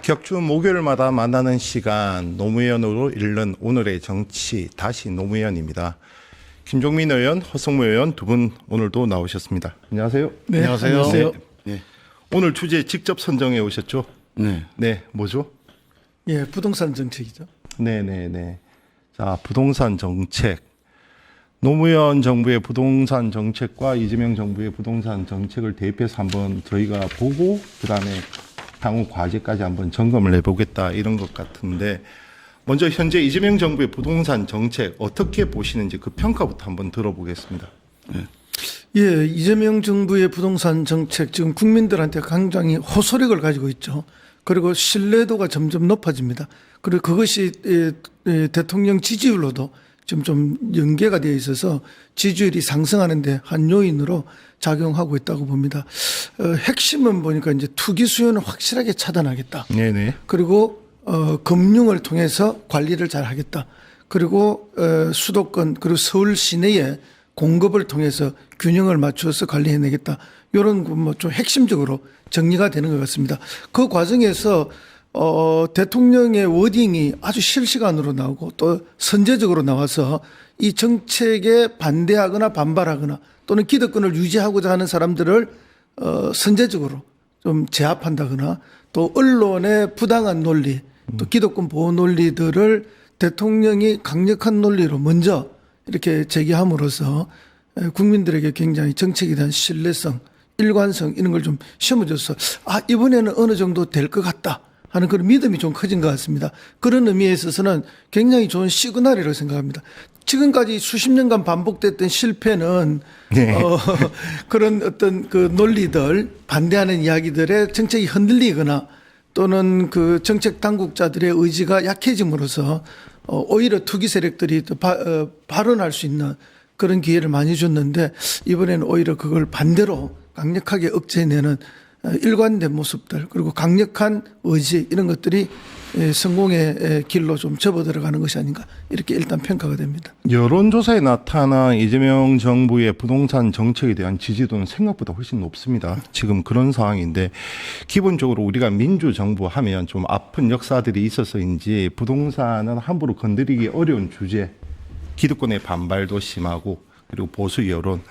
격주 목요일마다 만나는 시간, 노무현으로 읽는 오늘의 정치, 다시 노무현입니다. 김종민 의원, 허성무 의원 두 분 오늘도 나오셨습니다. 안녕하세요. 네, 안녕하세요. 네. 오늘 주제 직접 선정해 오셨죠? 네. 네, 뭐죠? 예, 부동산 정책이죠. 네네네. 자, 부동산 정책. 노무현 정부의 부동산 정책과 이재명 정부의 부동산 정책을 대입해서 한번 저희가 보고 그다음에 향후 과제까지 한번 점검을 해보겠다 이런 것 같은데, 먼저 현재 이재명 정부의 부동산 정책 어떻게 보시는지 그 평가부터 한번 들어보겠습니다. 예, 이재명 정부의 부동산 정책 지금 국민들한테 굉장히 호소력을 가지고 있죠. 그리고 신뢰도가 점점 높아집니다. 그리고 그것이 대통령 지지율로도 지금 좀 연계가 되어 있어서 지지율이 상승하는데 한 요인으로 작용하고 있다고 봅니다. 핵심은 보니까 이제 투기 수요는 확실하게 차단하겠다. 네네. 그리고 금융을 통해서 관리를 잘 하겠다. 그리고 수도권 그리고 서울 시내의 공급을 통해서 균형을 맞추어서 관리해내겠다. 이런 뭐 좀 핵심적으로 정리가 되는 것 같습니다. 그 과정에서 대통령의 워딩이 아주 실시간으로 나오고 또 선제적으로 나와서 이 정책에 반대하거나 반발하거나 또는 기득권을 유지하고자 하는 사람들을 선제적으로 좀 제압한다거나 또 언론의 부당한 논리 또 기득권 보호 논리들을 대통령이 강력한 논리로 먼저 이렇게 제기함으로써 국민들에게 굉장히 정책에 대한 신뢰성, 일관성 이런 걸 좀 심어줘서 이번에는 어느 정도 될 것 같다 하는 그런 믿음이 좀 커진 것 같습니다. 그런 의미에 있어서는 굉장히 좋은 시그널이라고 생각합니다. 지금까지 수십 년간 반복됐던 실패는 네. 그런 어떤 그 논리들 반대하는 이야기들의 정책이 흔들리거나 또는 그 정책 당국자들의 의지가 약해짐으로써 오히려 투기 세력들이 또 발언할 수 있는 그런 기회를 많이 줬는데, 이번에는 오히려 그걸 반대로 강력하게 억제해내는 일관된 모습들 그리고 강력한 의지 이런 것들이 성공의 길로 좀 접어들어가는 것이 아닌가 이렇게 일단 평가가 됩니다. 여론조사에 나타난 이재명 정부의 부동산 정책에 대한 지지도는 생각보다 훨씬 높습니다. 지금 그런 상황인데, 기본적으로 우리가 민주정부 하면 좀 아픈 역사들이 있어서인지 부동산은 함부로 건드리기 어려운 주제, 기득권의 반발도 심하고 그리고 보수 여론,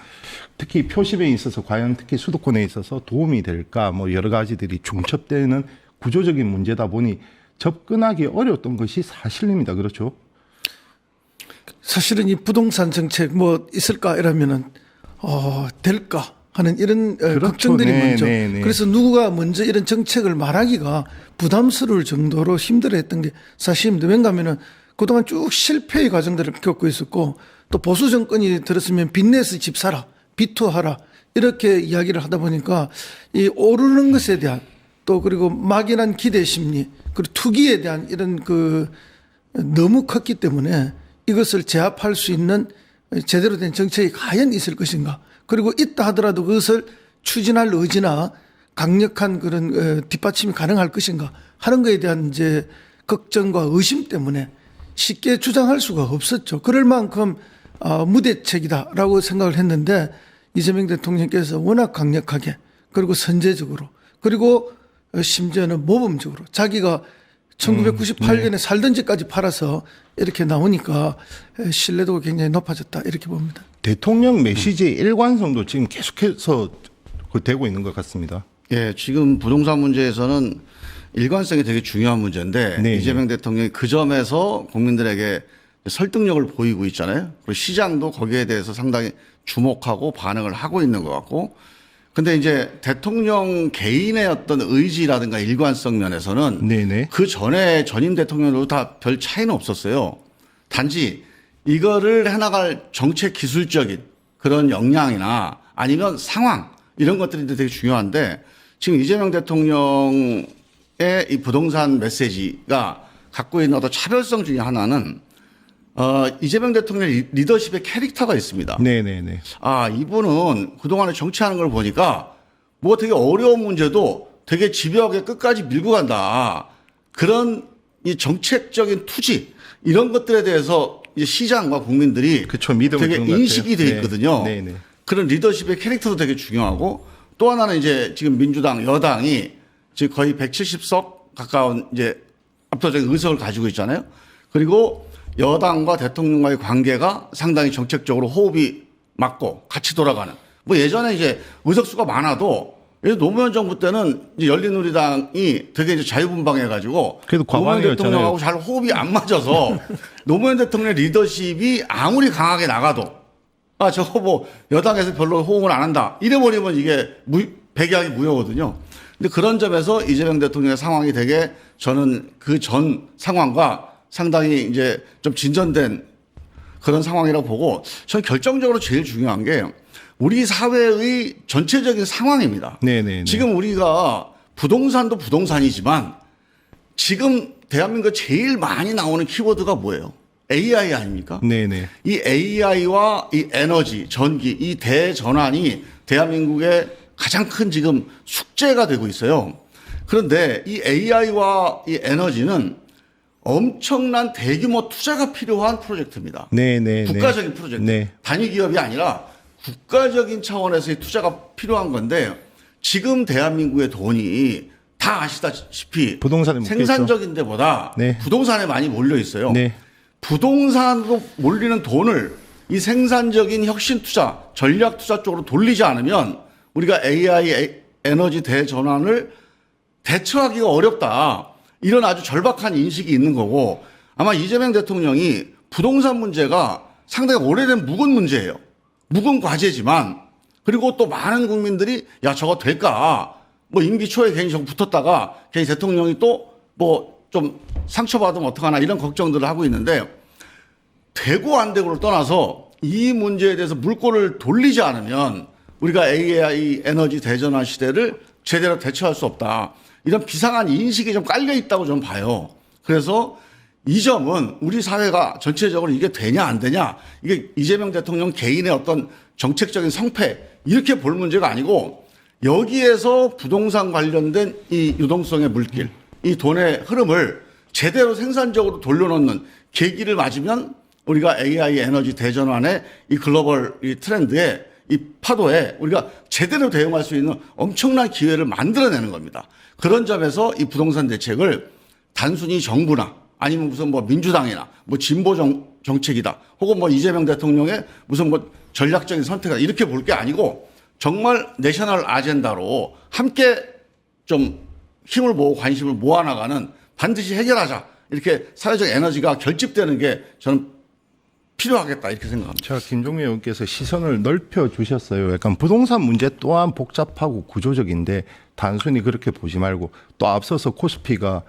특히 표심에 있어서 과연 특히 수도권에 있어서 도움이 될까 뭐 여러 가지들이 중첩되는 구조적인 문제다 보니 접근하기 어려웠던 것이 사실입니다. 그렇죠? 사실은 이 부동산 정책 뭐 있을까 이러면은 될까 하는 이런 그렇죠. 걱정들이 네, 먼저. 네, 네. 그래서 누구가 먼저 이런 정책을 말하기가 부담스러울 정도로 힘들어했던 게 사실입니다. 왜냐하면은 그동안 쭉 실패의 과정들을 겪고 있었고, 또 보수 정권이 들었으면 빚내서 집 사라, 비투하라 이렇게 이야기를 하다 보니까 이 오르는 것에 대한 또 그리고 막연한 기대 심리 그리고 투기에 대한 이런 그 너무 컸기 때문에 이것을 제압할 수 있는 제대로 된 정책이 과연 있을 것인가, 그리고 있다 하더라도 그것을 추진할 의지나 강력한 그런 뒷받침이 가능할 것인가 하는 것에 대한 이제 걱정과 의심 때문에 쉽게 주장할 수가 없었죠. 그럴 만큼 무대책이다라고 생각을 했는데, 이재명 대통령께서 워낙 강력하게 그리고 선제적으로 그리고 심지어는 모범적으로 자기가 1998년에 살던 집까지 팔아서 이렇게 나오니까 신뢰도가 굉장히 높아졌다 이렇게 봅니다. 대통령 메시지의 일관성도 지금 계속해서 되고 있는 것 같습니다. 예, 지금 부동산 문제에서는 일관성이 되게 중요한 문제인데, 네, 이재명 대통령이 그 점에서 국민들에게 설득력을 보이고 있잖아요. 그리고 시장도 거기에 대해서 상당히 주목하고 반응을 하고 있는 것 같고, 근데 이제 대통령 개인의 어떤 의지라든가 일관성 면에서는 네네. 그 전에 전임 대통령도 다 별 차이는 없었어요. 단지 이거를 해나갈 정책 기술적인 그런 역량이나 아니면 상황 이런 것들이 되게 중요한데, 지금 이재명 대통령의 이 부동산 메시지가 갖고 있는 어떤 차별성 중에 하나는 이재명 대통령 리더십의 캐릭터가 있습니다. 네네네. 이분은 그동안에 정치하는 걸 보니까 뭐 되게 어려운 문제도 되게 집요하게 끝까지 밀고 간다. 그런 이 정책적인 투지 이런 것들에 대해서 이제 시장과 국민들이 그쵸, 믿음을 되게 주는 것 인식이 돼 같아요. 있거든요. 네. 네네. 그런 리더십의 캐릭터도 되게 중요하고 또 하나는 이제 지금 민주당 여당이 지금 거의 170석 가까운 이제 압도적인 의석을 가지고 있잖아요. 그리고 여당과 대통령과의 관계가 상당히 정책적으로 호흡이 맞고 같이 돌아가는. 뭐 예전에 이제 의석수가 많아도 노무현 정부 때는 이제 열린우리당이 되게 이제 자유분방해가지고 그래도 노무현 과반이었잖아요. 대통령하고 잘 호흡이 안 맞아서 노무현 대통령의 리더십이 아무리 강하게 나가도 저거 뭐 여당에서 별로 호응을 안 한다 이래버리면 이게 백약이 무효거든요. 근데 그런 점에서 이재명 대통령의 상황이 되게 저는 그 전 상황과 상당히 이제 좀 진전된 그런 상황이라고 보고 저는 결정적으로 제일 중요한 게 우리 사회의 전체적인 상황입니다. 네네네. 지금 우리가 부동산도 부동산이지만 지금 대한민국에 제일 많이 나오는 키워드가 뭐예요? AI 아닙니까? 네네. 이 AI와 이 에너지, 전기, 이 대전환이 대한민국의 가장 큰 지금 숙제가 되고 있어요. 그런데 이 AI와 이 에너지는 엄청난 대규모 투자가 필요한 프로젝트입니다. 네네. 국가적인 프로젝트. 네. 단위 기업이 아니라 국가적인 차원에서의 투자가 필요한 건데 지금 대한민국의 돈이 다 아시다시피 부동산에 묶여 생산적인 데보다 네. 부동산에 많이 몰려 있어요. 네. 부동산으로 몰리는 돈을 이 생산적인 혁신 투자, 전략 투자 쪽으로 돌리지 않으면 우리가 AI 에너지 대전환을 대처하기가 어렵다. 이런 아주 절박한 인식이 있는 거고 아마 이재명 대통령이 부동산 문제가 상당히 오래된 묵은 문제예요. 묵은 과제지만 그리고 또 많은 국민들이 야 저거 될까? 뭐 임기 초에 괜히 저거 붙었다가 괜히 대통령이 또 뭐 좀 상처받으면 어떡하나 이런 걱정들을 하고 있는데 되고 안 되고를 떠나서 이 문제에 대해서 물꼬를 돌리지 않으면 우리가 AI 에너지 대전환 시대를 제대로 대처할 수 없다. 이런 비상한 인식이 좀 깔려 있다고 저는 봐요. 그래서 이 점은 우리 사회가 전체적으로 이게 되냐 안 되냐 이게 이재명 대통령 개인의 어떤 정책적인 성패 이렇게 볼 문제가 아니고 여기에서 부동산 관련된 이 유동성의 물길 이 돈의 흐름을 제대로 생산적으로 돌려놓는 계기를 맞으면 우리가 AI 에너지 대전환의 이 글로벌 이 트렌드에 이 파도에 우리가 제대로 대응할 수 있는 엄청난 기회를 만들어내는 겁니다. 그런 점에서 이 부동산 대책을 단순히 정부나 아니면 무슨 뭐 민주당이나 뭐 진보 정책이다 혹은 뭐 이재명 대통령의 무슨 뭐 전략적인 선택이다 이렇게 볼 게 아니고 정말 내셔널 아젠다로 함께 좀 힘을 모으고 관심을 모아나가는 반드시 해결하자 이렇게 사회적 에너지가 결집되는 게 저는 필요하겠다 이렇게 생각합니다. 제가 김종민 의원께서 시선을 넓혀 주셨어요. 약간 부동산 문제 또한 복잡하고 구조적인데 단순히 그렇게 보지 말고 또 앞서서 코스피가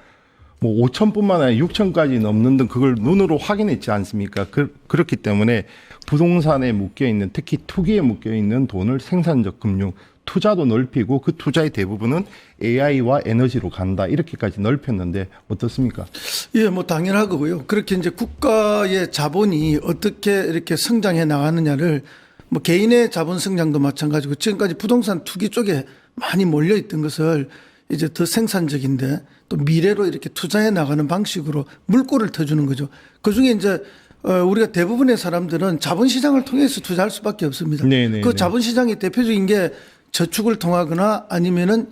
뭐 5천뿐만 아니라 6천까지 넘는 등 그걸 눈으로 확인했지 않습니까? 그렇기 때문에 부동산에 묶여 있는 특히 투기에 묶여 있는 돈을 생산적 금융 투자도 넓히고 그 투자의 대부분은 AI와 에너지로 간다 이렇게까지 넓혔는데 어떻습니까? 예, 뭐 당연하고요. 그렇게 이제 국가의 자본이 어떻게 이렇게 성장해 나가느냐를 뭐 개인의 자본 성장도 마찬가지고 지금까지 부동산 투기 쪽에 많이 몰려 있던 것을 이제 더 생산적인데 또 미래로 이렇게 투자해 나가는 방식으로 물꼬를 터주는 거죠. 그 중에 이제 우리가 대부분의 사람들은 자본시장을 통해서 투자할 수밖에 없습니다. 네네. 그 자본시장의 대표적인 게 저축을 통하거나 아니면은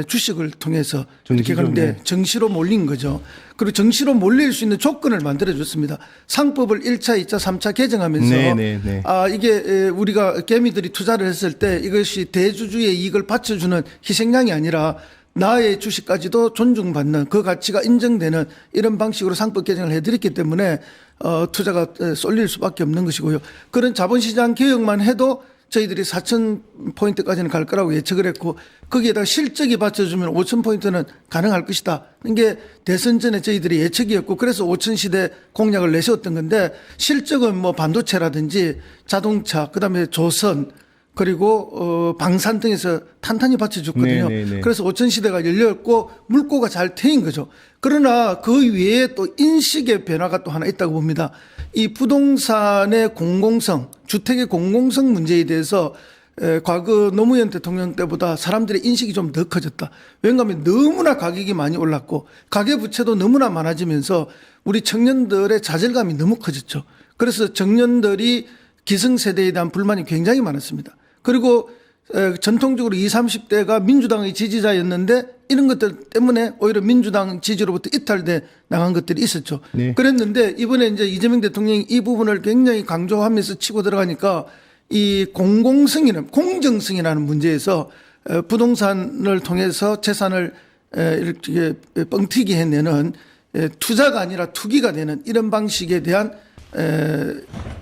주식을 통해서 이렇게 가는데 정시로 몰린 거죠. 그리고 정시로 몰릴 수 있는 조건을 만들어 줬습니다. 상법을 1차, 2차, 3차 개정하면서 네네네. 이게 우리가 개미들이 투자를 했을 때 이것이 대주주의 이익을 받쳐주는 희생양이 아니라 나의 주식까지도 존중받는 그 가치가 인정되는 이런 방식으로 상법 개정을 해드렸기 때문에 투자가 쏠릴 수밖에 없는 것이고요. 그런 자본시장 개혁만 해도 저희들이 4,000포인트까지는 갈 거라고 예측을 했고 거기에다 실적이 받쳐주면 5,000포인트는 가능할 것이다. 이게 대선 전에 저희들이 예측이었고 그래서 5,000 시대 공약을 내세웠던 건데 실적은 뭐 반도체라든지 자동차 그다음에 조선 그리고 방산 등에서 탄탄히 받쳐줬거든요. 네네네. 그래서 5천 시대가 열렸고 물꼬가 잘 트인 거죠. 그러나 그 위에 또 인식의 변화가 또 하나 있다고 봅니다. 이 부동산의 공공성, 주택의 공공성 문제에 대해서 과거 노무현 대통령 때보다 사람들의 인식이 좀 더 커졌다. 왜냐하면 너무나 가격이 많이 올랐고 가계부채도 너무나 많아지면서 우리 청년들의 좌절감이 너무 커졌죠. 그래서 청년들이 기성세대에 대한 불만이 굉장히 많았습니다. 그리고 전통적으로 20, 30대가 민주당의 지지자였는데 이런 것들 때문에 오히려 민주당 지지로부터 이탈돼 나간 것들이 있었죠. 네. 그랬는데 이번에 이제 이재명 대통령이 이 부분을 굉장히 강조하면서 치고 들어가니까 이 공공성이라는 공정성이라는 문제에서 부동산을 통해서 재산을 이렇게 뻥튀기 해내는 투자가 아니라 투기가 되는 이런 방식에 대한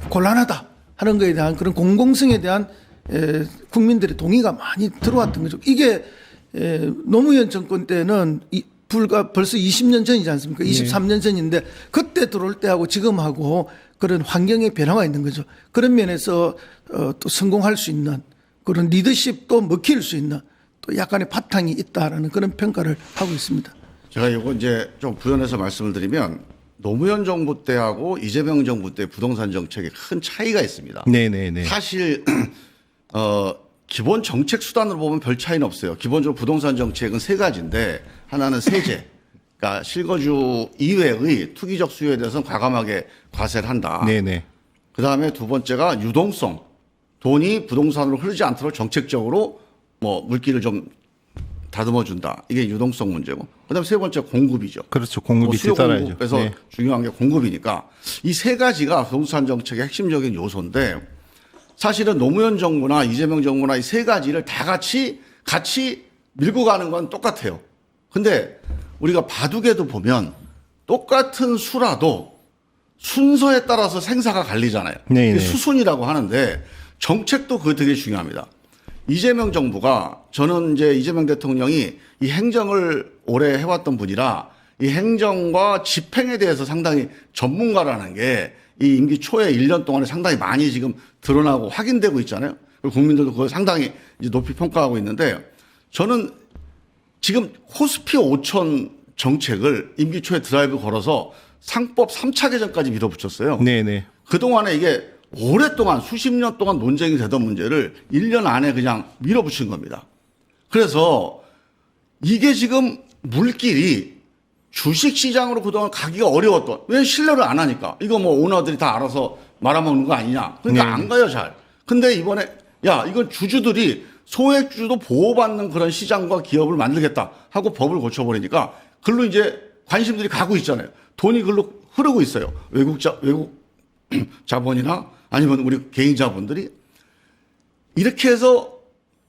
곤란하다 하는 것에 대한 그런 공공성에 대한 국민들의 동의가 많이 들어왔던 거죠. 이게 노무현 정권 때는 불과 벌써 20년 전이지 않습니까? 23년 전인데 그때 들어올 때하고 지금하고 그런 환경의 변화가 있는 거죠. 그런 면에서 또 성공할 수 있는 그런 리더십도 먹힐 수 있는 또 약간의 바탕이 있다라는 그런 평가를 하고 있습니다. 제가 이거 이제 좀 부연해서 말씀을 드리면 노무현 정부 때하고 이재명 정부 때 부동산 정책에 큰 차이가 있습니다. 네네네. 사실 기본 정책 수단으로 보면 별 차이는 없어요. 기본적으로 부동산 정책은 세 가지인데 하나는 세제, 그러니까 실거주 이외의 투기적 수요에 대해서는 과감하게 과세를 한다. 네네. 그 다음에 두 번째가 유동성, 돈이 부동산으로 흐르지 않도록 정책적으로 뭐 물기를 좀 다듬어 준다. 이게 유동성 문제고. 그다음에 세 번째 공급이죠. 그렇죠. 공급이 수요 뒤따라야죠. 공급에서 네. 중요한 게 공급이니까 이 세 가지가 부동산 정책의 핵심적인 요소인데 사실은 노무현 정부나 이재명 정부나 이 세 가지를 다 같이 밀고 가는 건 똑같아요. 근데 우리가 바둑에도 보면 똑같은 수라도 순서에 따라서 생사가 갈리잖아요. 네네. 이게 수순이라고 하는데 정책도 그거 되게 중요합니다. 이재명 정부가 저는 이제 이재명 대통령이 이 행정을 오래 해왔던 분이라 이 행정과 집행에 대해서 상당히 전문가라는 게 이 임기 초에 1년 동안에 상당히 많이 지금 드러나고 확인되고 있잖아요. 그리고 국민들도 그걸 상당히 이제 높이 평가하고 있는데 저는 지금 코스피 5천 정책을 임기 초에 드라이브 걸어서 상법 3차 개정까지 밀어붙였어요. 네네. 그동안에 이게 오랫동안 수십 년 동안 논쟁이 되던 문제를 1년 안에 그냥 밀어붙인 겁니다. 그래서 이게 지금 물길이 주식시장으로 그동안 가기가 어려웠던, 왜 신뢰를 안 하니까. 이거 뭐 오너들이 다 알아서 말아먹는 거 아니냐. 그러니까 네. 안 가요, 잘. 근데 이번에 야, 이건 주주들이 소액주주도 보호받는 그런 시장과 기업을 만들겠다 하고 법을 고쳐버리니까 글로 이제 관심들이 가고 있잖아요. 돈이 글로 흐르고 있어요. 외국 자본이나 아니면 우리 개인 자본들이 이렇게 해서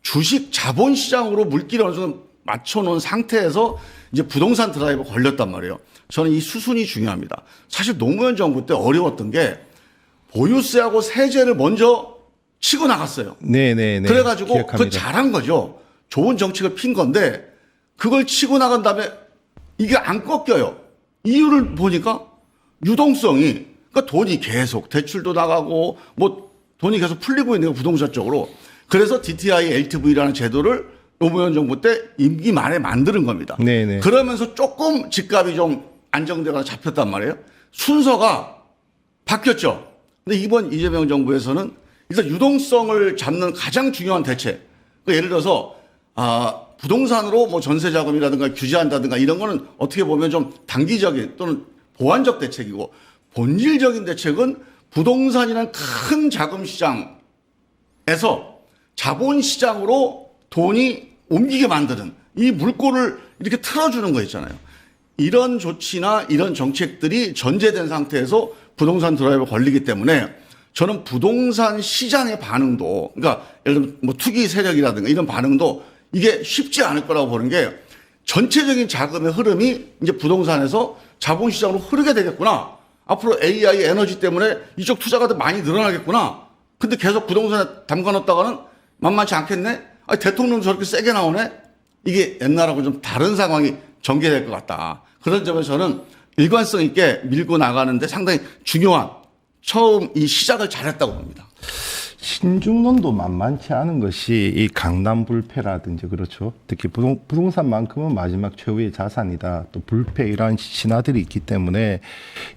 주식 자본 시장으로 물기를 어느 정도 맞춰놓은 상태에서 이제 부동산 드라이브 걸렸단 말이에요. 저는 이 수순이 중요합니다. 사실 노무현 정부 때 어려웠던 게 보유세하고 세제를 먼저 치고 나갔어요. 네네네. 그래가지고 기억합니다. 그거 잘한 거죠. 좋은 정책을 핀 건데 그걸 치고 나간 다음에 이게 안 꺾여요. 이유를 보니까 유동성이, 그러니까 돈이 계속 대출도 나가고 뭐 돈이 계속 풀리고 있는 거 부동산 쪽으로. 그래서 DTI LTV라는 제도를 노무현 정부 때 임기 말에 만드는 겁니다. 네네. 그러면서 조금 집값이 좀 안정되거나 잡혔단 말이에요. 순서가 바뀌었죠. 근데 이번 이재명 정부에서는 일단 유동성을 잡는 가장 중요한 대책. 그러니까 예를 들어서 부동산으로 뭐 전세 자금이라든가 규제한다든가 이런 거는 어떻게 보면 좀 단기적인 또는 보완적 대책이고 본질적인 대책은 부동산이라는 큰 자금 시장에서 자본 시장으로 돈이 옮기게 만드는 이 물꼬를 이렇게 틀어주는 거 있잖아요. 이런 조치나 이런 정책들이 전제된 상태에서 부동산 드라이브 걸리기 때문에 저는 부동산 시장의 반응도, 그러니까 예를 들면 뭐 투기 세력이라든가 이런 반응도 이게 쉽지 않을 거라고 보는 게 전체적인 자금의 흐름이 이제 부동산에서 자본시장으로 흐르게 되겠구나. 앞으로 AI 에너지 때문에 이쪽 투자가 더 많이 늘어나겠구나. 근데 계속 부동산에 담가 놓다가는 만만치 않겠네? 대통령 저렇게 세게 나오네? 이게 옛날하고 좀 다른 상황이 전개될 것 같다. 그런 점에서 저는 일관성 있게 밀고 나가는데 상당히 중요한 처음 이 시작을 잘했다고 봅니다. 신중론도 만만치 않은 것이 이 강남 불패라든지 그렇죠. 특히 부동산만큼은 마지막 최후의 자산이다. 또 불패 이러한 신화들이 있기 때문에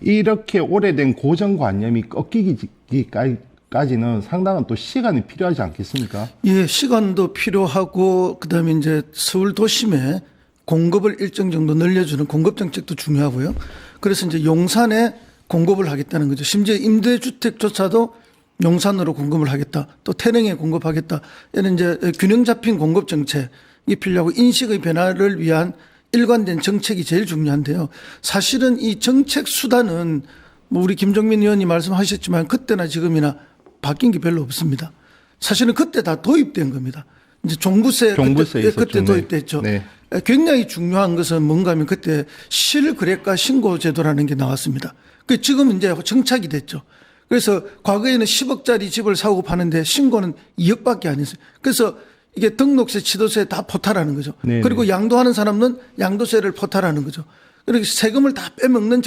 이렇게 오래된 고정관념이 꺾이기까지는 상당한 또 시간이 필요하지 않겠습니까? 예, 시간도 필요하고 그다음에 이제 서울 도심에 공급을 일정 정도 늘려주는 공급 정책도 중요하고요. 그래서 이제 용산에 공급을 하겠다는 거죠. 심지어 임대주택조차도 용산으로 공급을 하겠다. 또 태릉에 공급하겠다. 이런 이제 균형 잡힌 공급 정책이 필요하고 인식의 변화를 위한 일관된 정책이 제일 중요한데요. 사실은 이 정책 수단은 뭐 우리 김종민 의원이 말씀하셨지만 그때나 지금이나 바뀐 게 별로 없습니다. 사실은 그때 다 도입된 겁니다. 이제 종부세 그때 도입됐죠. 네. 굉장히 중요한 것은 뭔가 하면 그때 실거래가 신고 제도라는 게 나왔습니다. 그 지금 이제 정착이 됐죠. 그래서 과거에는 10억짜리 집을 사고 파는데 신고는 2억밖에 안 했어요. 그래서 이게 등록세, 취득세 다 포탈하는 거죠. 네네. 그리고 양도하는 사람은 양도세를 포탈하는 거죠. 그렇게 세금을 다 빼먹는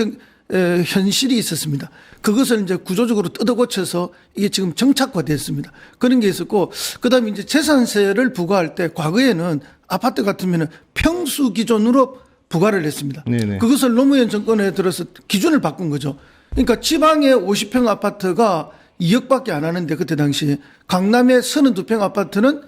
현실이 있었습니다. 그것을 이제 구조적으로 뜯어고쳐서 이게 지금 정착화됐습니다. 그런 게 있었고, 그 다음에 이제 재산세를 부과할 때 과거에는 아파트 같으면 평수 기준으로 부과를 했습니다. 네네. 그것을 노무현 정권에 들어서 기준을 바꾼 거죠. 그러니까 지방의 50평 아파트가 2억밖에 안 하는데 그때 당시 강남의 32평 아파트는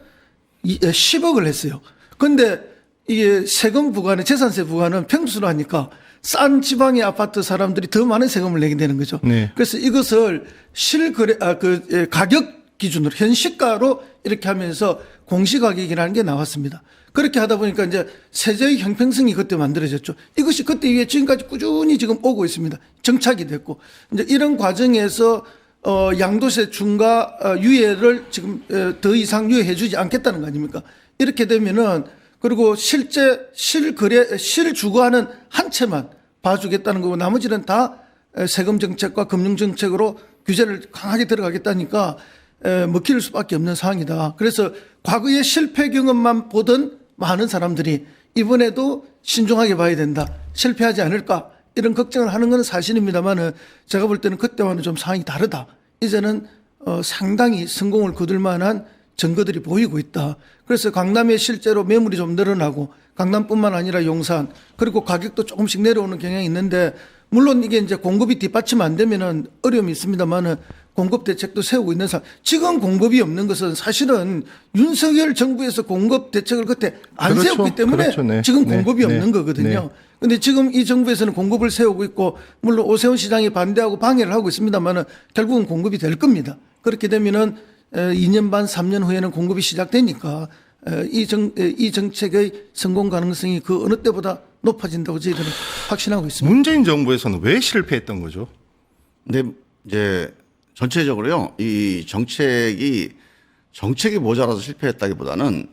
10억을 했어요. 그런데 이게 세금 부과는 재산세 부과는 평수로 하니까 싼 지방의 아파트 사람들이 더 많은 세금을 내게 되는 거죠. 네. 그래서 이것을 가격 기준으로 현시가로 이렇게 하면서 공시가격이라는 게 나왔습니다. 그렇게 하다 보니까 이제 세제의 형평성이 그때 만들어졌죠. 이것이 그때 이후에 지금까지 꾸준히 지금 오고 있습니다. 정착이 됐고 이제 이런 과정에서 양도세 중과 유예를 지금 더 이상 유예해 주지 않겠다는 거 아닙니까? 이렇게 되면은 그리고 실제 실주거하는 한 채만 봐주겠다는 거고 나머지는 다 세금 정책과 금융 정책으로 규제를 강하게 들어가겠다니까 먹힐 수밖에 없는 상황이다. 그래서 과거의 실패 경험만 보던 많은 사람들이 이번에도 신중하게 봐야 된다. 실패하지 않을까 이런 걱정을 하는 건 사실입니다만은 제가 볼 때는 그때와는 좀 상황이 다르다. 이제는 상당히 성공을 거둘 만한 증거들이 보이고 있다. 그래서 강남에 실제로 매물이 좀 늘어나고 강남뿐만 아니라 용산 그리고 가격도 조금씩 내려오는 경향이 있는데 물론 이게 이제 공급이 뒷받침 안 되면은 어려움이 있습니다만은 공급 대책도 세우고 있는 상황. 지금 공급이 없는 것은 사실은 윤석열 정부에서 공급 대책을 그때 안 그렇죠. 세웠기 때문에 그렇죠. 네. 지금 네. 공급이 네. 없는 거거든요. 그런데 지금 이 정부에서는 공급을 세우고 있고 물론 오세훈 시장이 반대하고 방해를 하고 있습니다만은 결국은 공급이 될 겁니다. 그렇게 되면은 2년 반, 3년 후에는 공급이 시작되니까 이 정책의 성공 가능성이 그 어느 때보다 높아진다고 저희들은 확신하고 있습니다. 문재인 정부에서는 왜 실패했던 거죠? 근데 이제 전체적으로요, 이 정책이 모자라서 실패했다기보다는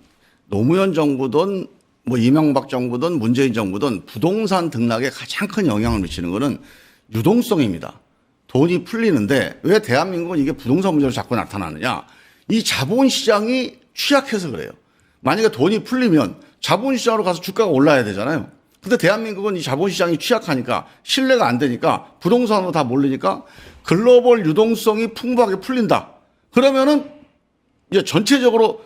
노무현 정부든 뭐 이명박 정부든 문재인 정부든 부동산 등락에 가장 큰 영향을 미치는 거는 유동성입니다. 돈이 풀리는데 왜 대한민국은 이게 부동산 문제로 자꾸 나타나느냐? 이 자본시장이 취약해서 그래요. 만약에 돈이 풀리면 자본시장으로 가서 주가가 올라야 되잖아요. 근데 대한민국은 이 자본시장이 취약하니까 신뢰가 안 되니까 부동산으로 다 몰리니까 글로벌 유동성이 풍부하게 풀린다. 그러면은 이제 전체적으로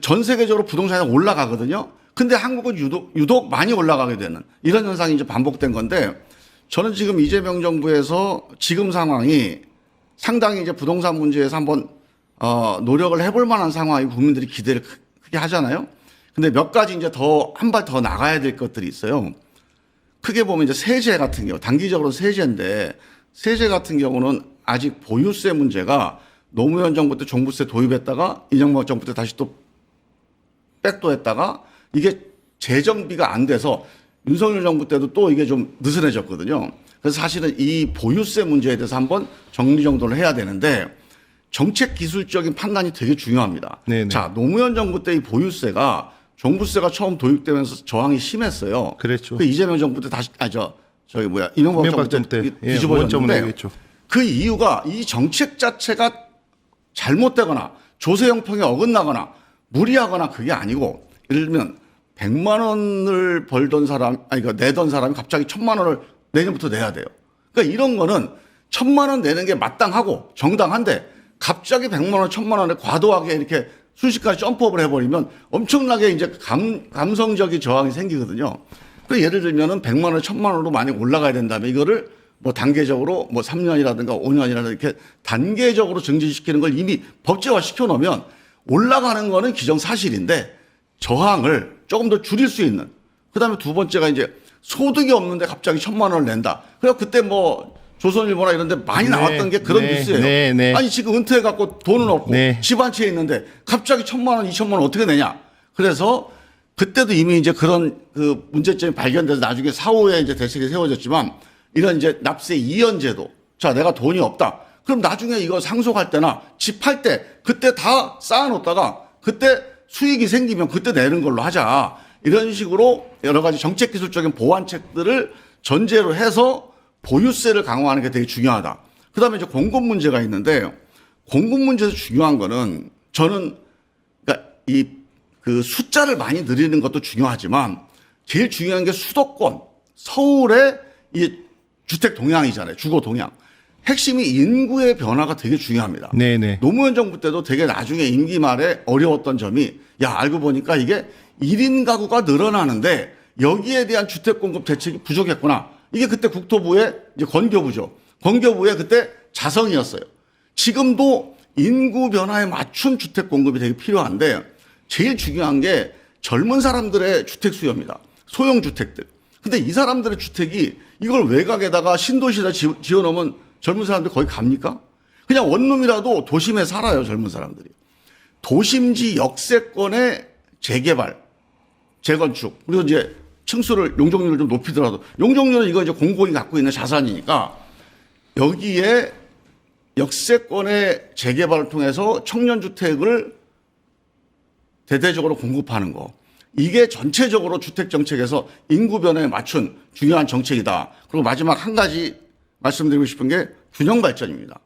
전 세계적으로 부동산이 올라가거든요. 근데 한국은 유독 많이 올라가게 되는 이런 현상이 이제 반복된 건데 저는 지금 이재명 정부에서 지금 상황이 상당히 이제 부동산 문제에서 한번 노력을 해볼 만한 상황이 국민들이 기대를 크게 하잖아요. 근데 몇 가지 이제 한 발 더 나가야 될 것들이 있어요. 크게 보면 이제 세제 같은 경우, 단기적으로 세제인데 세제 같은 경우는 아직 보유세 문제가 노무현 정부 때 종부세 도입했다가 이명박 정부 때 다시 또 백도했다가 이게 재정비가 안 돼서 윤석열 정부 때도 또 이게 좀 느슨해졌거든요. 그래서 사실은 이 보유세 문제에 대해서 한번 정리정돈을 해야 되는데 정책 기술적인 판단이 되게 중요합니다. 네네. 자, 노무현 정부 때 이 보유세가 종부세가 처음 도입되면서 저항이 심했어요. 그랬죠. 그 이재명 정부 때 다시 이명박 정부 때 뒤집어졌는데 그 이유가 이 정책 자체가 잘못되거나 조세 형평에 어긋나거나 무리하거나 그게 아니고 예를 들면 100만 원을 벌던 내던 사람이 갑자기 1000만 원을 내년부터 내야 돼요. 그러니까 이런 거는 1000만 원 내는 게 마땅하고 정당한데 갑자기 100만 원, 1000만 원에 과도하게 이렇게 순식간에 점프업을 해버리면 엄청나게 이제 감성적인 저항이 생기거든요. 그 예를 들면은 100만 원, 1000만 원으로 많이 올라가야 된다면 이거를 뭐 단계적으로 뭐 3년이라든가 5년이라든가 이렇게 단계적으로 증진시키는 걸 이미 법제화 시켜 놓으면 올라가는 거는 기정사실인데 저항을 조금 더 줄일 수 있는. 그다음에 두 번째가 이제 소득이 없는데 갑자기 1000만 원을 낸다. 그래서 그때 뭐 조선일보나 이런 데 많이 나왔던 게 그런 뉴스예요. 아니 지금 은퇴해갖고 돈은 없고 집 한 채 있는데 갑자기 1000만 원, 2000만 원 어떻게 내냐. 그래서 그때도 이미 이제 그런 그 문제점이 발견돼서 나중에 사후에 이제 대책이 세워졌지만 이런 이제 납세 이연제도. 자, 내가 돈이 없다. 그럼 나중에 이거 상속할 때나 집 팔 때 그때 다 쌓아놓다가 그때 수익이 생기면 그때 내는 걸로 하자. 이런 식으로 여러 가지 정책 기술적인 보완책들을 전제로 해서 보유세를 강화하는 게 되게 중요하다. 그 다음에 이제 공급 문제가 있는데 공급 문제에서 중요한 거는 저는 그러니까 그 숫자를 많이 늘리는 것도 중요하지만 제일 중요한 게 수도권, 서울의 이 주택 동향이잖아요. 주거 동향. 핵심이 인구의 변화가 되게 중요합니다. 네네. 노무현 정부 때도 되게 나중에 임기 말에 어려웠던 점이 야 알고 보니까 이게 1인 가구가 늘어나는데 여기에 대한 주택 공급 대책이 부족했구나. 이게 그때 국토부의 이제 건교부죠. 건교부의 그때 자성이었어요. 지금도 인구 변화에 맞춘 주택 공급이 되게 필요한데 제일 중요한 게 젊은 사람들의 주택 수요입니다. 소형 주택들. 근데 이 사람들의 주택이 이걸 외곽에다가 신도시에다 지어놓으면 젊은 사람들 거기 갑니까? 그냥 원룸이라도 도심에 살아요, 젊은 사람들이. 도심지 역세권의 재개발, 재건축, 그리고 이제 층수를, 용적률을 좀 높이더라도, 용적률은 이거 이제 공공이 갖고 있는 자산이니까 여기에 역세권의 재개발을 통해서 청년주택을 대대적으로 공급하는 거. 이게 전체적으로 주택정책에서 인구 변화에 맞춘 중요한 정책이다. 그리고 마지막 한 가지 말씀드리고 싶은 게 균형 발전입니다.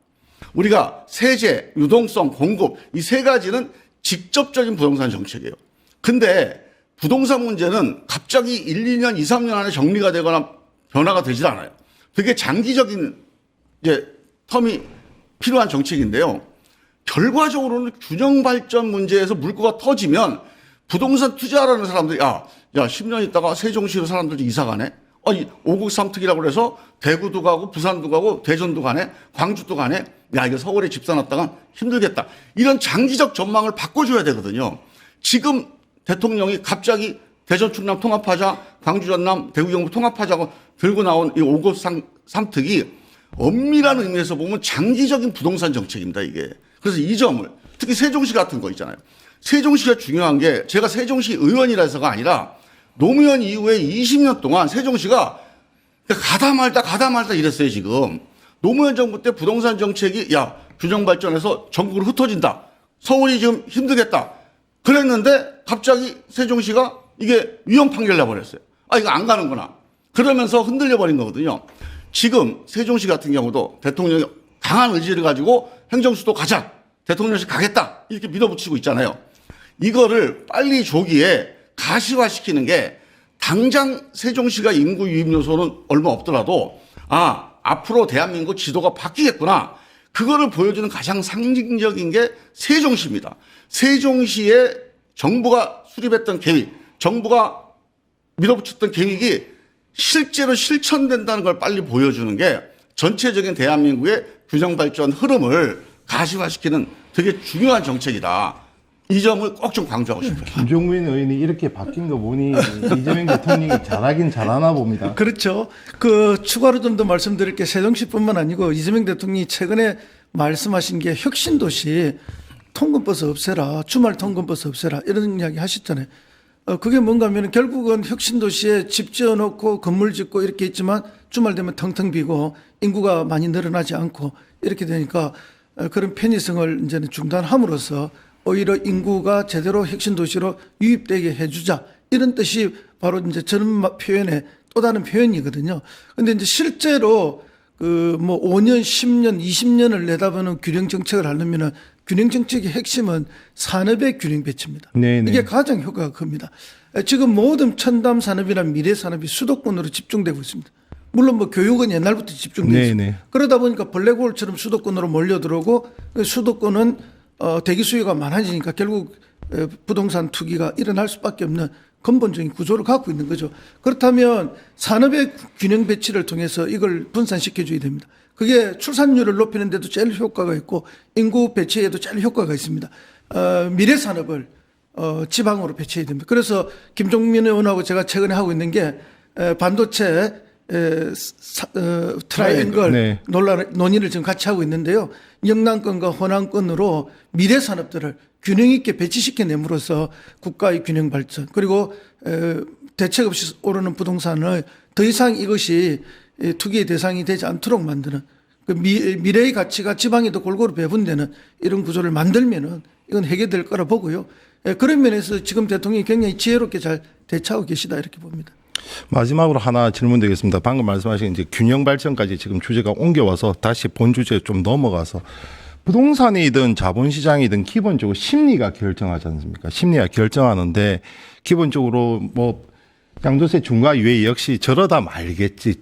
우리가 세제, 유동성, 공급 이 세 가지는 직접적인 부동산 정책이에요. 근데 부동산 문제는 갑자기 1, 2년, 2, 3년 안에 정리가 되거나 변화가 되질 않아요. 되게 장기적인 이제 텀이 필요한 정책인데요. 결과적으로는 균형 발전 문제에서 물꼬가 터지면 부동산 투자하라는 사람들이 야 10년 있다가 세종시로 사람들이 이사 가네. 아니 5국 3특이라고 그래서 대구도 가고 부산도 가고 대전도 가네. 광주도 가네. 야 이거 서울에 집 사놨다가 힘들겠다. 이런 장기적 전망을 바꿔줘야 되거든요. 지금 대통령이 갑자기 대전 충남 통합하자, 광주 전남 대구 경북 통합하자고 들고 나온 이 5국 3특이 엄밀한 의미에서 보면 장기적인 부동산 정책입니다, 이게. 그래서 이 점을 특히 세종시 같은 거 있잖아요. 세종시가 중요한 게 제가 세종시 의원이라서가 아니라 노무현 이후에 20년 동안 세종시가 가다 말다 이랬어요, 지금. 노무현 정부 때 부동산 정책이 야, 균형 발전해서 전국으로 흩어진다. 서울이 지금 힘들겠다. 그랬는데 갑자기 세종시가 이게 위헌 판결 내버렸어요. 아, 이거 안 가는구나. 그러면서 흔들려 버린 거거든요. 지금 세종시 같은 경우도 대통령이 강한 의지를 가지고 행정수도 가자. 대통령실 가겠다. 이렇게 밀어붙이고 있잖아요. 이거를 빨리 조기에 가시화시키는 게 당장 세종시가 인구 유입 요소는 얼마 없더라도 아, 앞으로 대한민국 지도가 바뀌겠구나. 그거를 보여주는 가장 상징적인 게 세종시입니다. 세종시에 정부가 수립했던 계획, 정부가 밀어붙였던 계획이 실제로 실천된다는 걸 빨리 보여주는 게 전체적인 대한민국의 균형 발전 흐름을 가시화시키는 되게 중요한 정책이다. 이 점을 꼭 좀 강조하고 싶어요. 김종민 의원이 이렇게 바뀐 거 보니 이재명 대통령이 잘하긴 잘하나 봅니다. 그렇죠. 그 추가로 좀 더 말씀드릴 게 세종시뿐만 아니고 이재명 대통령이 최근에 말씀하신 게 혁신도시 통근버스 없애라, 주말 통근버스 없애라 이런 이야기 하셨잖아요. 그게 뭔가 하면 결국은 혁신도시에 집 지어놓고 건물 짓고 이렇게 있지만 주말 되면 텅텅 비고 인구가 많이 늘어나지 않고 이렇게 되니까 그런 편의성을 이제는 중단함으로써 오히려 인구가 제대로 혁신도시로 유입되게 해주자 이런 뜻이 바로 이제 저런 표현의 또 다른 표현이거든요. 근데 이제 실제로 그 뭐 5년, 10년, 20년을 내다보는 균형 정책을 하려면은 균형 정책의 핵심은 산업의 균형 배치입니다. 네네. 이게 가장 효과가 큽니다. 지금 모든 첨단 산업이나 미래 산업이 수도권으로 집중되고 있습니다. 물론 뭐 교육은 옛날부터 집중돼 있습니다. 네네. 그러다 보니까 블랙홀처럼 수도권으로 몰려들어오고 수도권은 대기 수요가 많아지니까 결국 부동산 투기가 일어날 수밖에 없는 근본적인 구조를 갖고 있는 거죠. 그렇다면 산업의 균형 배치를 통해서 이걸 분산시켜줘야 됩니다. 그게 출산율을 높이는 데도 제일 효과가 있고 인구 배치에도 제일 효과가 있습니다. 미래 산업을 지방으로 배치해야 됩니다. 그래서 김종민 의원하고 제가 최근에 하고 있는 게 반도체 트라이앵글 네. 논의를 지금 같이 하고 있는데요. 영남권과 호남권으로 미래 산업들을 균형 있게 배치시켜 내므로써 국가의 균형 발전 그리고 대책 없이 오르는 부동산을 더 이상 이것이 투기의 대상이 되지 않도록 만드는 그 미래의 가치가 지방에도 골고루 배분되는 이런 구조를 만들면은 이건 해결될 거라 보고요. 그런 면에서 지금 대통령이 굉장히 지혜롭게 잘 대처하고 계시다 이렇게 봅니다. 마지막으로 하나 질문드리겠습니다. 방금 말씀하신 이제 균형 발전까지 지금 주제가 옮겨와서 다시 본 주제에 좀 넘어가서 부동산이든 자본시장이든 기본적으로 심리가 결정하지 않습니까? 심리가 결정하는데 기본적으로 뭐 양도세 중과 유예 역시 저러다 말겠지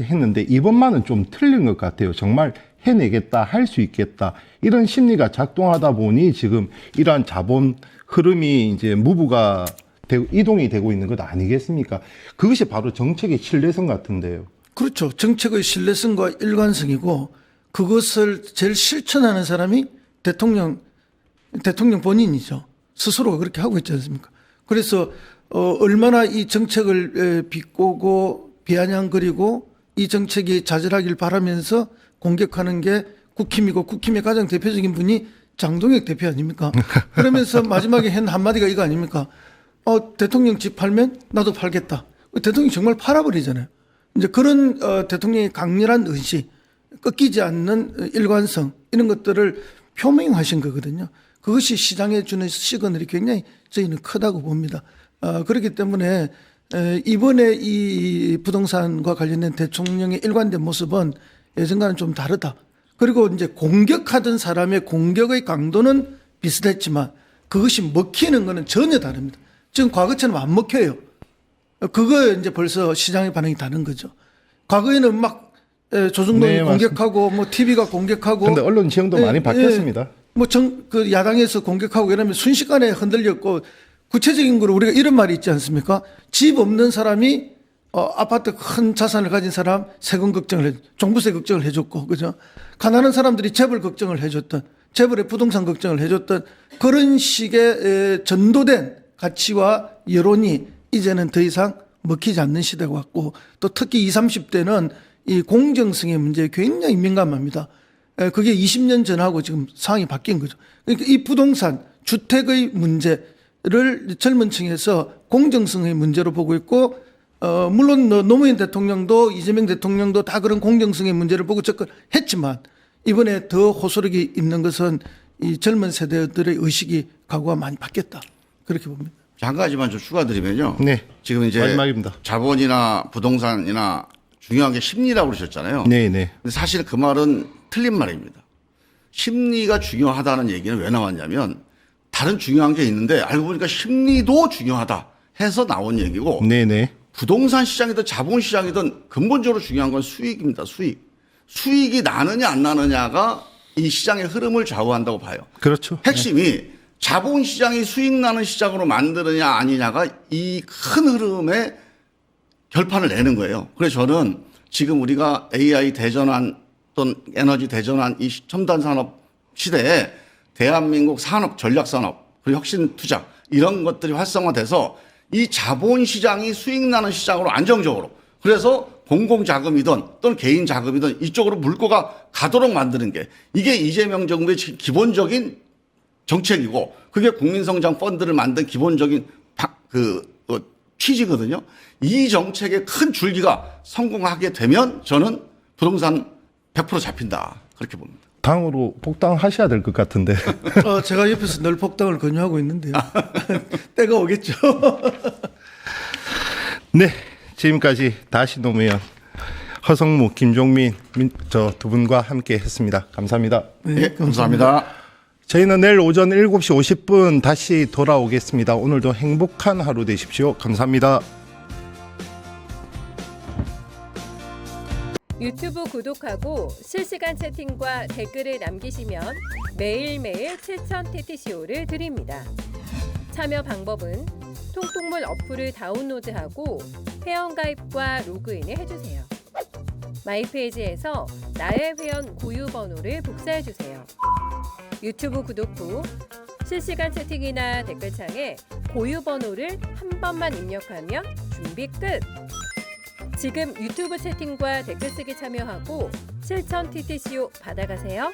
했는데 이번만은 좀 틀린 것 같아요. 정말 해내겠다, 할 수 있겠다 이런 심리가 작동하다 보니 지금 이러한 자본 흐름이 이제 무브가 이동이 되고 있는 것 아니겠습니까? 그것이 바로 정책의 신뢰성 같은데요. 그렇죠. 정책의 신뢰성과 일관성이고 그것을 제일 실천하는 사람이 대통령 본인이죠. 스스로가 그렇게 하고 있지 않습니까? 그래서 얼마나 이 정책을 비꼬고 비아냥거리고 이 정책이 좌절하길 바라면서 공격하는 게 국힘이고 국힘의 가장 대표적인 분이 장동혁 대표 아닙니까? 그러면서 마지막에 한 한마디가 이거 아닙니까? 대통령 집 팔면 나도 팔겠다. 대통령이 정말 팔아버리잖아요. 이제 그런 대통령의 강렬한 의지, 꺾이지 않는 일관성 이런 것들을 표명하신 거거든요. 그것이 시장에 주는 시그널이 굉장히 저희는 크다고 봅니다. 그렇기 때문에 이번에 이 부동산과 관련된 대통령의 일관된 모습은 예전과는 좀 다르다. 그리고 이제 공격하던 사람의 공격의 강도는 비슷했지만 그것이 먹히는 거는 전혀 다릅니다. 지금 과거처럼 안 먹혀요. 그거 이제 벌써 시장의 반응이 다른 거죠. 과거에는 막 조중동이 네, 공격하고 뭐 TV가 공격하고. 근데 언론 지형도 많이 바뀌었습니다. 그 야당에서 공격하고 이러면 순식간에 흔들렸고 구체적인 거로 우리가 이런 말이 있지 않습니까? 집 없는 사람이 아파트 큰 자산을 가진 사람 세금 걱정을 종부세 걱정을 해줬고, 그죠? 가난한 사람들이 재벌 걱정을 해줬던, 재벌의 부동산 걱정을 해줬던 그런 식의 전도된 가치와 여론이 이제는 더 이상 먹히지 않는 시대가 왔고, 또 특히 20, 30대는 이 공정성의 문제에 굉장히 민감합니다. 그게 20년 전하고 지금 상황이 바뀐 거죠. 그러니까 이 부동산, 주택의 문제를 젊은 층에서 공정성의 문제로 보고 있고, 물론 노무현 대통령도 이재명 대통령도 다 그런 공정성의 문제를 보고 접근했지만 이번에 더 호소력이 있는 것은 이 젊은 세대들의 의식이 각오가 많이 바뀌었다. 그렇게 봅니다. 한 가지만 좀 추가드리면요. 네. 지금 이제 마지막입니다. 자본이나 부동산이나 중요한 게 심리라고 그러셨잖아요. 네, 네. 근데 사실 그 말은 틀린 말입니다. 심리가 중요하다는 얘기는 왜 나왔냐면 다른 중요한 게 있는데 알고 보니까 심리도 중요하다 해서 나온 얘기고 네, 네. 부동산 시장이든 자본 시장이든 근본적으로 중요한 건 수익입니다. 수익이 나느냐 안 나느냐가 이 시장의 흐름을 좌우한다고 봐요. 그렇죠. 핵심이 자본 시장이 수익 나는 시장으로 만드느냐 아니냐가 이 큰 흐름에 결판을 내는 거예요. 그래서 저는 지금 우리가 AI 대전환 또는 에너지 대전환 이 첨단 산업 시대에 대한민국 산업, 전략 산업, 그리고 혁신 투자 이런 것들이 활성화돼서 이 자본 시장이 수익 나는 시장으로 안정적으로 그래서 공공 자금이든 또는 개인 자금이든 이쪽으로 물꼬가 가도록 만드는 게 이게 이재명 정부의 기본적인 정책이고 그게 국민성장 펀드를 만든 기본적인 취지거든요. 이 정책의 큰 줄기가 성공하게 되면 저는 부동산 100% 잡힌다. 그렇게 봅니다. 당으로 복당하셔야 될 것 같은데. 제가 옆에서 늘 복당을 권유하고 있는데요. 때가 오겠죠. 네. 지금까지 다시 노무현, 허성무, 김종민 저 두 분과 함께 했습니다. 감사합니다. 네, 감사합니다. 저희는 내일 오전 7시 50분 다시 돌아오겠습니다. 오늘도 행복한 하루 되십시오. 감사합니다. 유튜브 구독하고 실시간 채팅과 댓글을 남기시면 매일매일 7,000TTCO를 드립니다. 참여 방법은 통통물 어플을 다운로드하고 회원가입과 로그인을 해주세요. 마이페이지에서 나의 회원 고유 번호를 복사해주세요. 유튜브 구독 후 실시간 채팅이나 댓글창에 고유 번호를 한 번만 입력하면 준비 끝! 지금 유튜브 채팅과 댓글 쓰기 참여하고 실천 TTCO 받아가세요.